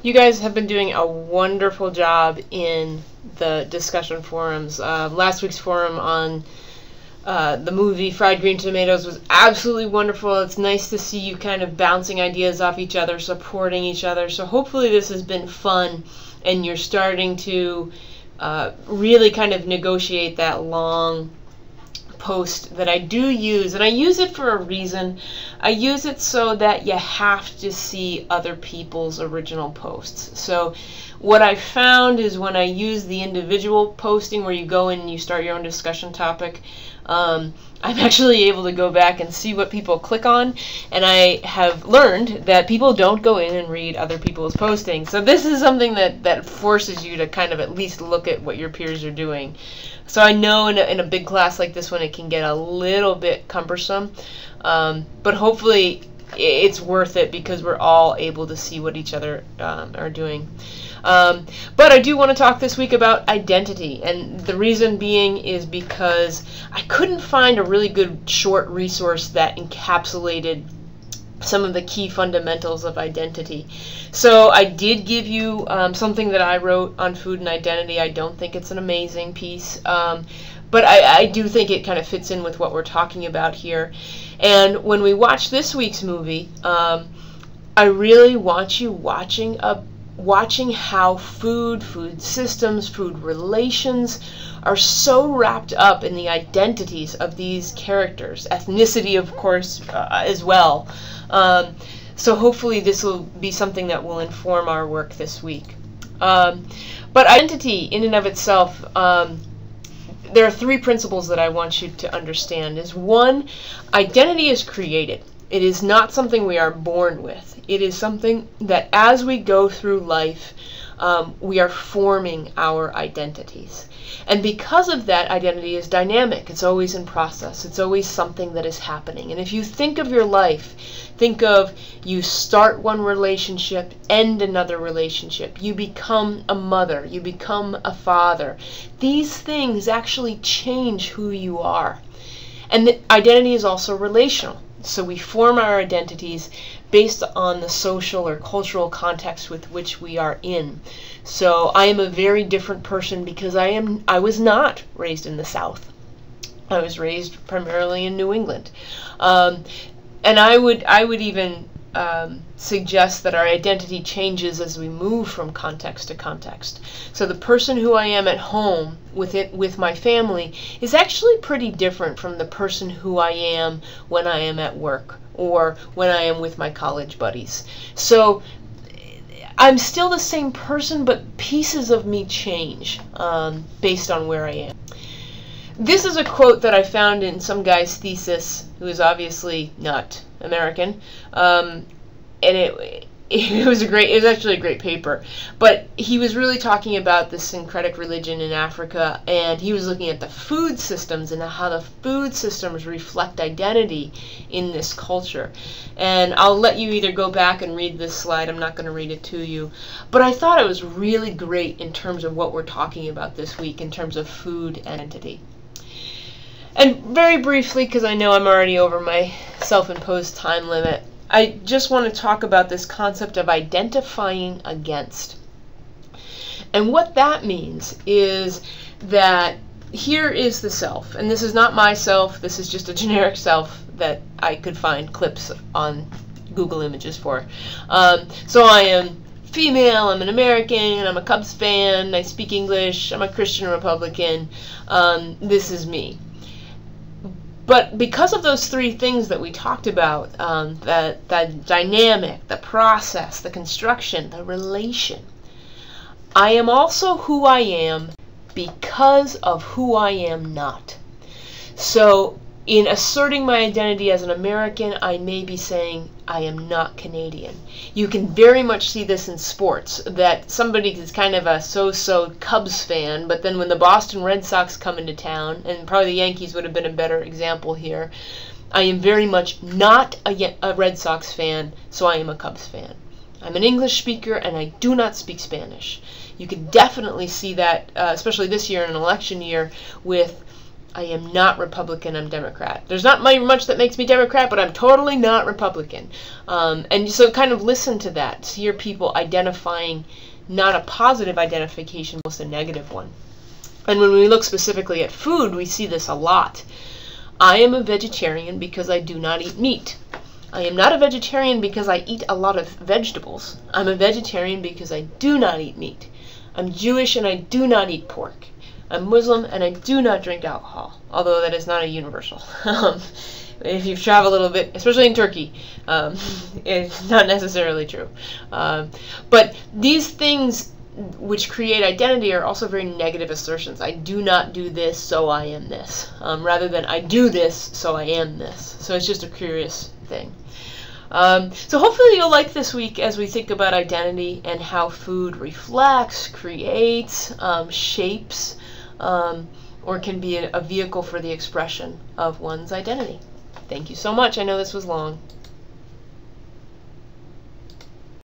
You guys have been doing a wonderful job in the discussion forums. Last week's forum on the movie Fried Green Tomatoes was absolutely wonderful. It's nice to see you kind of bouncing ideas off each other, supporting each other. So hopefully this has been fun and you're starting to really kind of negotiate that long post that I do use, and I use it for a reason. I use it so that you have to see other people's original posts. So what I found is when I use the individual posting where you go in and you start your own discussion topic, I'm actually able to go back and see what people click on, and I have learned that people don't go in and read other people's postings. So this is something that forces you to kind of at least look at what your peers are doing. So I know in a big class like this one it can get a little bit cumbersome, but hopefully it's worth it because we're all able to see what each other are doing. But I do want to talk this week about identity, and the reason being is because I couldn't find a really good short resource that encapsulated some of the key fundamentals of identity. So I did give you something that I wrote on food and identity. I don't think it's an amazing piece, but I do think it kind of fits in with what we're talking about here. And when we watch this week's movie, I really want you watching how food systems, food relations are so wrapped up in the identities of these characters. Ethnicity, of course, as well. So hopefully this will be something that will inform our work this week. But identity in and of itself, there are three principles that I want you to understand. Is one, identity is created. It is not something we are born with. It is something that as we go through life, we are forming our identities. And because of that, identity is dynamic. It's always in process. It's always something that is happening. And if you think of your life, think of you start one relationship, end another relationship. You become a mother. You become a father. These things actually change who you are. And the identity is also relational. So we form our identities based on the social or cultural context with which we are in. So I am a very different person because I was not raised in the South. I was raised primarily in New England. And I would even suggest that our identity changes as we move from context to context. So the person who I am at home with my family is actually pretty different from the person who I am when I am at work or when I am with my college buddies. So I'm still the same person, but pieces of me change based on where I am. This is a quote that I found in some guy's thesis, who is obviously not American, and it was actually a great paper. But he was really talking about the syncretic religion in Africa, and he was looking at the food systems and how the food systems reflect identity in this culture. And I'll let you either go back and read this slide. I'm not going to read it to you. But I thought it was really great in terms of what we're talking about this week in terms of food and identity. And very briefly, because I know I'm already over my self-imposed time limit, I just want to talk about this concept of identifying against. And what that means is that here is the self, and this is not my self, this is just a generic self that I could find clips on Google Images for. So I am female, I'm an American, I'm a Cubs fan, I speak English, I'm a Christian Republican, this is me. But because of those three things that we talked about, the dynamic, the process, the construction, the relation, I am also who I am because of who I am not. So in asserting my identity as an American, I may be saying I am not Canadian. You can very much see this in sports, that somebody is kind of a so-so Cubs fan, but then when the Boston Red Sox come into town, and probably the Yankees would have been a better example here, I am very much not a Red Sox fan, so I am a Cubs fan. I'm an English speaker, and I do not speak Spanish. You can definitely see that, especially this year in an election year, with I am not Republican, I'm Democrat. There's not much that makes me Democrat, but I'm totally not Republican. And so kind of listen to that. Hear people identifying not a positive identification, almost a negative one. And when we look specifically at food, we see this a lot. I am a vegetarian because I do not eat meat. I am not a vegetarian because I eat a lot of vegetables. I'm a vegetarian because I do not eat meat. I'm Jewish and I do not eat pork. I'm Muslim and I do not drink alcohol, although that is not a universal. If you've traveled a little bit, especially in Turkey, it's not necessarily true. But these things which create identity are also very negative assertions. I do not do this, so I am this, rather than I do this, so I am this. So it's just a curious thing. So hopefully you'll like this week as we think about identity and how food reflects, creates, shapes, or can be a vehicle for the expression of one's identity. Thank you so much. I know this was long.